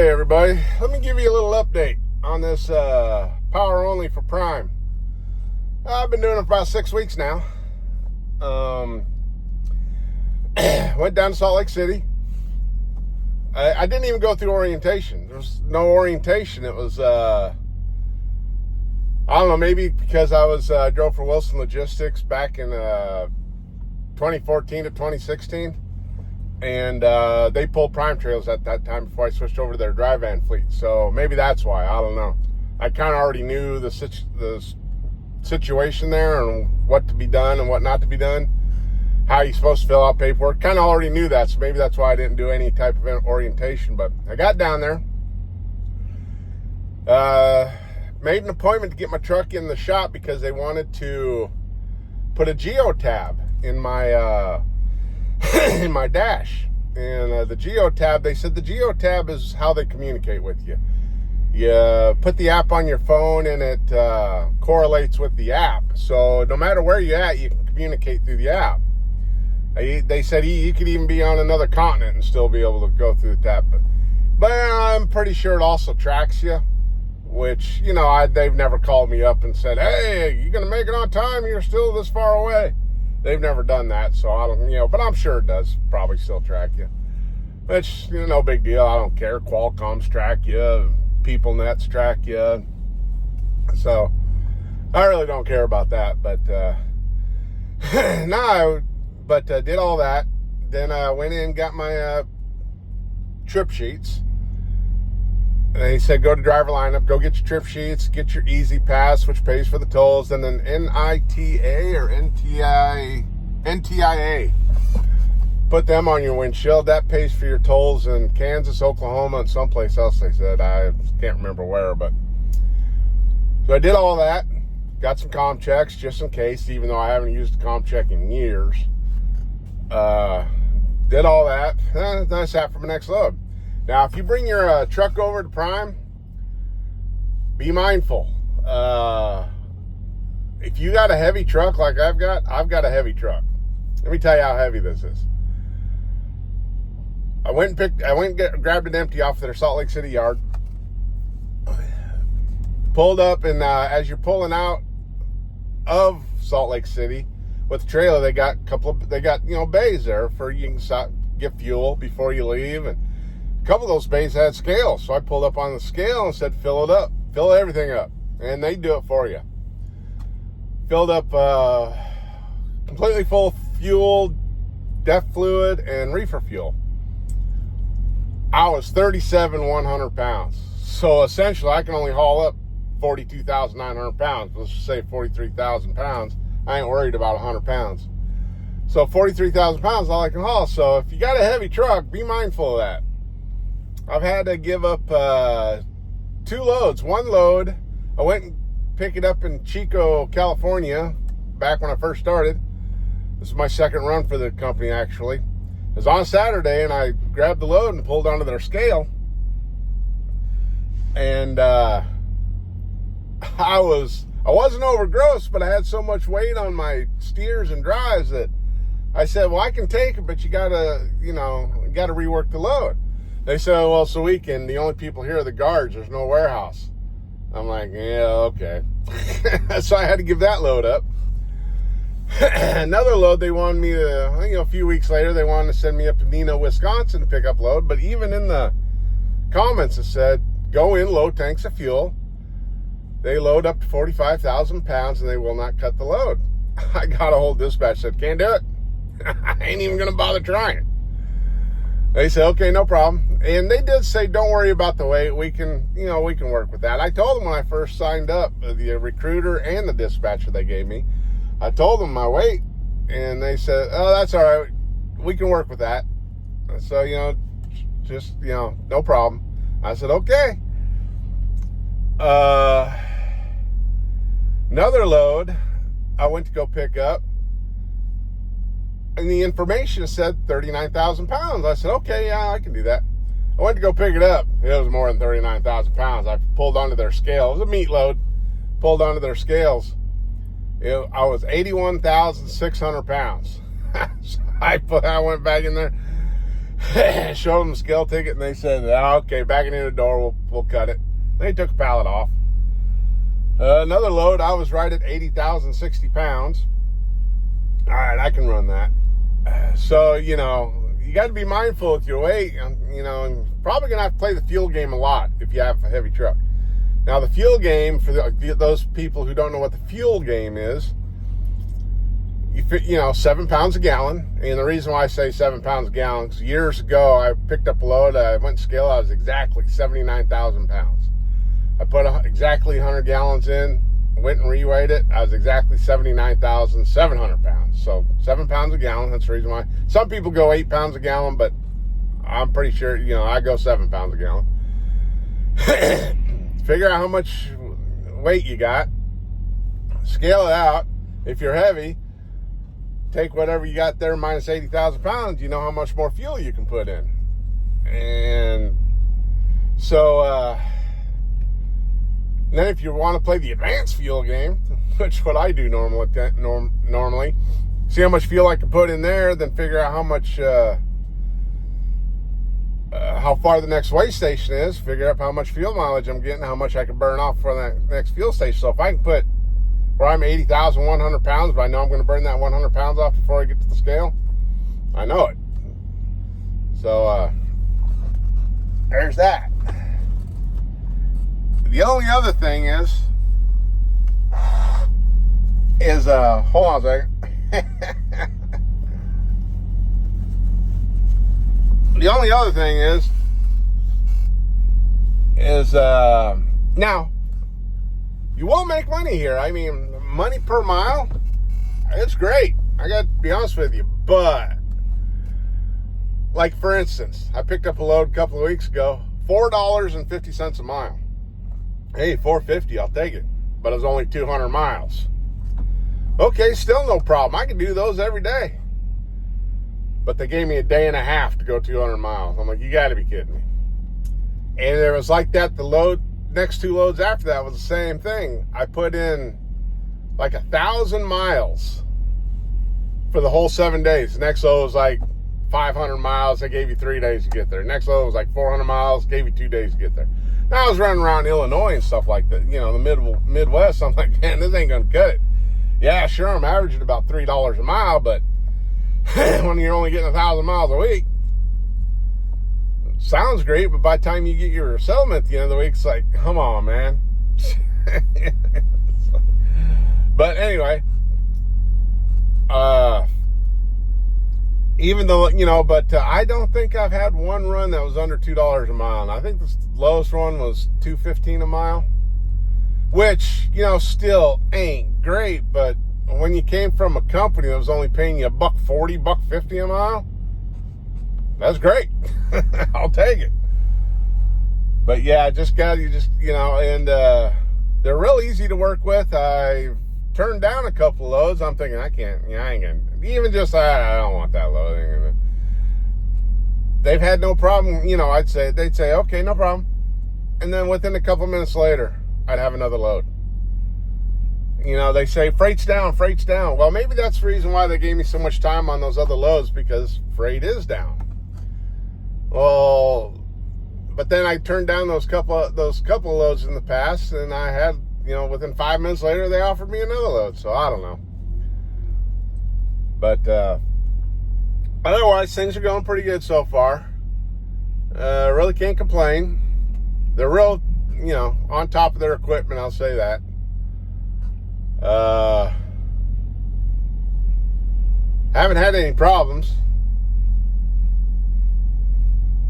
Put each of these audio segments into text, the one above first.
Okay, everybody, let me give you a little update on this power only for Prime. I've been doing it for about 6 weeks now. Went down to Salt Lake City. I didn't even go through orientation. There was no orientation. It was, I don't know, maybe because I drove for Wilson Logistics back in 2014 to 2016. And they pulled Prime trailers at that time before I switched over to their dry van fleet. So maybe that's why. I don't know. I kind of already knew the situation there and what to be done and what not to be done. How you're supposed to fill out paperwork. Kind of already knew that, so maybe that's why I didn't do any type of orientation. But I got down there. Made an appointment to get my truck in the shop because they wanted to put a Geo tab in my in my dash. And the Geo tab, they said the Geo tab is how they communicate with you. You put the app on your phone and it correlates with the app. So no matter where you're at, you can communicate through the app. They said you could even be on another continent and still be able to go through the tab. But I'm pretty sure it also tracks you, which, you know, they've never called me up and said, hey, you going to make it on time? You're still this far away. They've never done that, so I don't, but I'm sure it does probably still track you. It's, no big deal. I don't care. Qualcomm's track you. PeopleNet's track you. So I really don't care about that, but did all that. Then I went in and got my trip sheets. And they said, go to driver lineup, go get your trip sheets, get your Easy Pass, which pays for the tolls, and then NITA or NTIA. Put them on your windshield. That pays for your tolls in Kansas, Oklahoma, and someplace else, they said. I can't remember where, but. So I did all that. Got some comm checks just in case, even though I haven't used a comm check in years. Did all that. Then I sat for my next load. Now, if you bring your truck over to Prime, be mindful. If you got a heavy truck like I've got a heavy truck. Let me tell you how heavy this is. I went and grabbed an empty off their Salt Lake City yard. Pulled up, and as you're pulling out of Salt Lake City with the trailer, they got bays there for you can stop, get fuel before you leave, and a couple of those bays had scales, so I pulled up on the scale and said, fill it up, fill everything up, and they do it for you. Filled up completely full of fuel, DEF fluid, and reefer fuel. I was 37,100 pounds, so essentially I can only haul up 42,900 pounds. Let's just say 43,000 pounds. I ain't worried about 100 pounds. So 43,000 pounds is all I can haul. So if you got a heavy truck, be mindful of that. I've had to give up 2 loads. One load, I went and picked it up in Chico, California, back when I first started. This is my second run for the company, actually. It was on Saturday, and I grabbed the load and pulled onto their scale. And I wasn't over gross, but I had so much weight on my steers and drives that I said, well, I can take it, but you gotta rework the load. They said, well, it's the weekend. The only people here are the guards. There's no warehouse. I'm like, yeah, okay. So I had to give that load up. Another load, they wanted me to, a few weeks later, they wanted to send me up to Neenah, Wisconsin to pick up load. But even in the comments, it said, go in, load tanks of fuel. They load up to 45,000 pounds and they will not cut the load. I got a whole dispatch said, can't do it. I ain't even going to bother trying. They said, okay, no problem. And they did say, don't worry about the weight. We can work with that. I told them when I first signed up, the recruiter and the dispatcher they gave me, I told them my weight, and they said, oh, that's all right. We can work with that. So, no problem. I said, okay. Another load I went to go pick up, and the information said 39,000 pounds. I said, okay, yeah, I can do that. I went to go pick it up. It was more than 39,000 pounds. I pulled onto their scale. It was a meat load. Pulled onto their scales. I was 81,600 pounds. So I went back in there. Showed them the scale ticket, and they said, okay, back it in the door, we'll cut it. They took a pallet off. Another load, I was right at 80,060 pounds. All right, I can run that. So, you got to be mindful with your weight. And probably going to have to play the fuel game a lot if you have a heavy truck. Now, the fuel game, for those people who don't know what the fuel game is, 7 pounds a gallon. And the reason why I say 7 pounds a gallon is years ago, I picked up a load. I went to scale. I was exactly 79,000 pounds. I put exactly 100 gallons in, went and reweighed it. I was exactly 79,700 pounds. So 7 pounds a gallon. That's the reason why. Some people go 8 pounds a gallon, but I'm pretty sure, I go 7 pounds a gallon. Figure out how much weight you got. Scale it out. If you're heavy, take whatever you got there minus 80,000 pounds. You know how much more fuel you can put in. And so, then if you want to play the advanced fuel game, which is what I do normally, see how much fuel I can put in there, then figure out how much, how far the next weigh station is, figure out how much fuel mileage I'm getting, how much I can burn off for that next fuel station. So if I can put where I'm 80,100 pounds, but I know I'm going to burn that 100 pounds off before I get to the scale, I know it. So there's that. The only other thing is hold on a second. The only other thing is now you will make money here. I mean, money per mile, it's great. I got to be honest with you, but like for instance, I picked up a load a couple of weeks ago, $4.50 a mile. Hey, $4.50, I'll take it. But it was only 200 miles. Okay, still no problem. I can do those every day. But they gave me a day and a half to go 200 miles. I'm like, you got to be kidding me. And it was like that. The next two loads after that was the same thing. I put in like 1,000 miles for the whole 7 days. The next load was like 500 miles. They gave you 3 days to get there. Next load was like 400 miles. Gave you 2 days to get there. Now I was running around Illinois and stuff like that, the Midwest. I'm like, man, this ain't going to cut it. Yeah, sure, I'm averaging about $3 a mile, but when you're only getting 1,000 miles a week, sounds great, but by the time you get your settlement at the end of the week, it's like, come on, man. But anyway, even though, I don't think I've had one run that was under $2 a mile. And I think the lowest one was $2.15 a mile, which, still ain't great. But when you came from a company that was only paying you $1.40, $1.50 a mile, that's great. I'll take it. But yeah, and they're real easy to work with. I've turned down a couple of loads. I'm thinking, I ain't gonna, even just, I don't want that load. They've had no problem, they'd say, okay, no problem. And then within a couple minutes later, I'd have another load. They say, freight's down. Well, maybe that's the reason why they gave me so much time on those other loads, because freight is down. Well, but then I turned down those couple of loads in the past, and I had, within 5 minutes later, they offered me another load. So I don't know. But otherwise, things are going pretty good so far. Really can't complain. They're real, on top of their equipment, I'll say that. Haven't had any problems.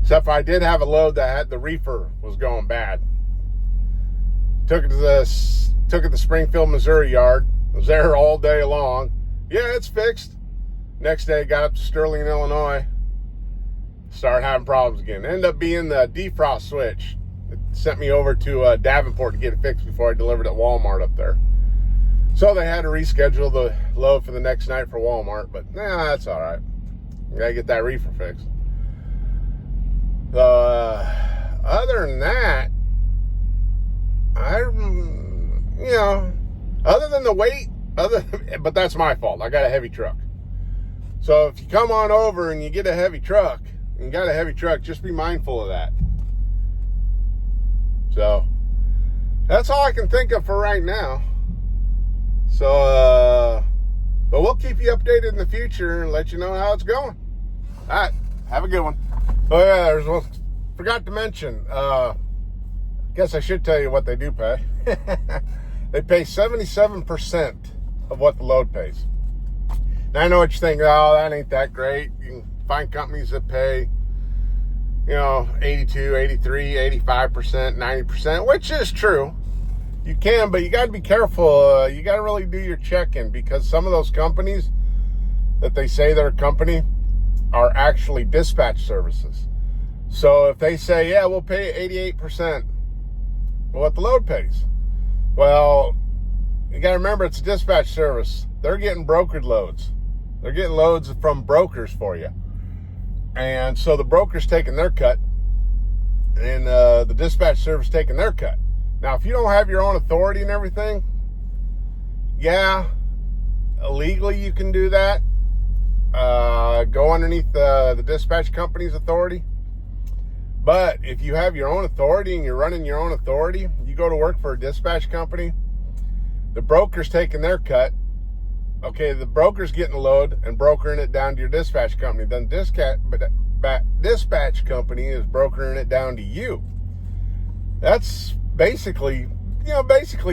Except for I did have a load that had the reefer was going bad. Took it to the Springfield, Missouri yard. Was there all day long. Yeah, it's fixed. Next day, got up to Sterling, Illinois. Started having problems again. Ended up being the defrost switch. It sent me over to Davenport to get it fixed before I delivered at Walmart up there. So they had to reschedule the load for the next night for Walmart. But that's all right. Gotta get that reefer fixed. Other than that, other than the weight, but that's my fault. I got a heavy truck. So if you come on over and you get a heavy truck, and you got a heavy truck, just be mindful of that. So that's all I can think of for right now. So, but we'll keep you updated in the future and let you know how it's going. All right, have a good one. Oh yeah, there's one. Forgot to mention. Guess I should tell you what they do pay. They pay 77% of what the load pays. Now I know what you're thinking. Oh, that ain't that great. You can find companies that pay, 82, 83, 85%, 90%, which is true. You can, but you got to be careful. You got to really do your check-in, because some of those companies that they say they're a company are actually dispatch services. So if they say, yeah, we'll pay 88% of what the load pays. Well, you got to remember, it's a dispatch service. They're getting brokered loads. They're getting loads from brokers for you. And so the broker's taking their cut, and the dispatch service taking their cut. Now, if you don't have your own authority and everything, yeah, illegally you can do that. Go underneath the dispatch company's authority. But if you have your own authority and you're running your own authority, you go to work for a dispatch company, the broker's taking their cut. Okay, the broker's getting a load and brokering it down to your dispatch company. Then dispatch company is brokering it down to you. That's basically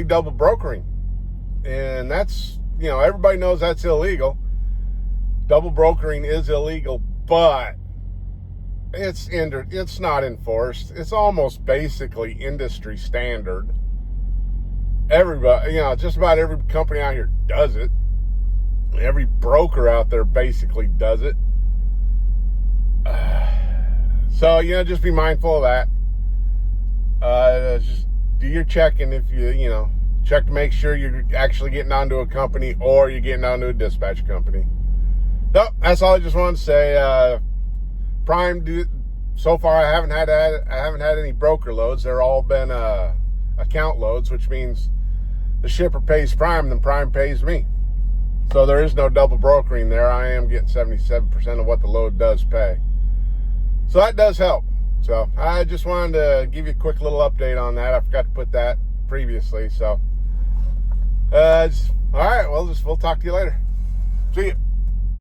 double brokering. And that's, everybody knows that's illegal. Double brokering is illegal, but it's not enforced. It's almost basically industry standard. Everybody, just about every company out here does it. Every broker out there basically does it. So, just be mindful of that. Just do your checking if you check to make sure you're actually getting onto a company or you're getting onto a dispatch company. So that's all I just wanted to say. Prime, so far I haven't had any broker loads. They're all been account loads, which means the shipper pays Prime, then Prime pays me. So there is no double brokering there. I am getting 77% of what the load does pay. So that does help. So I just wanted to give you a quick little update on that. I forgot to put that previously. So all right, we'll talk to you later. See you.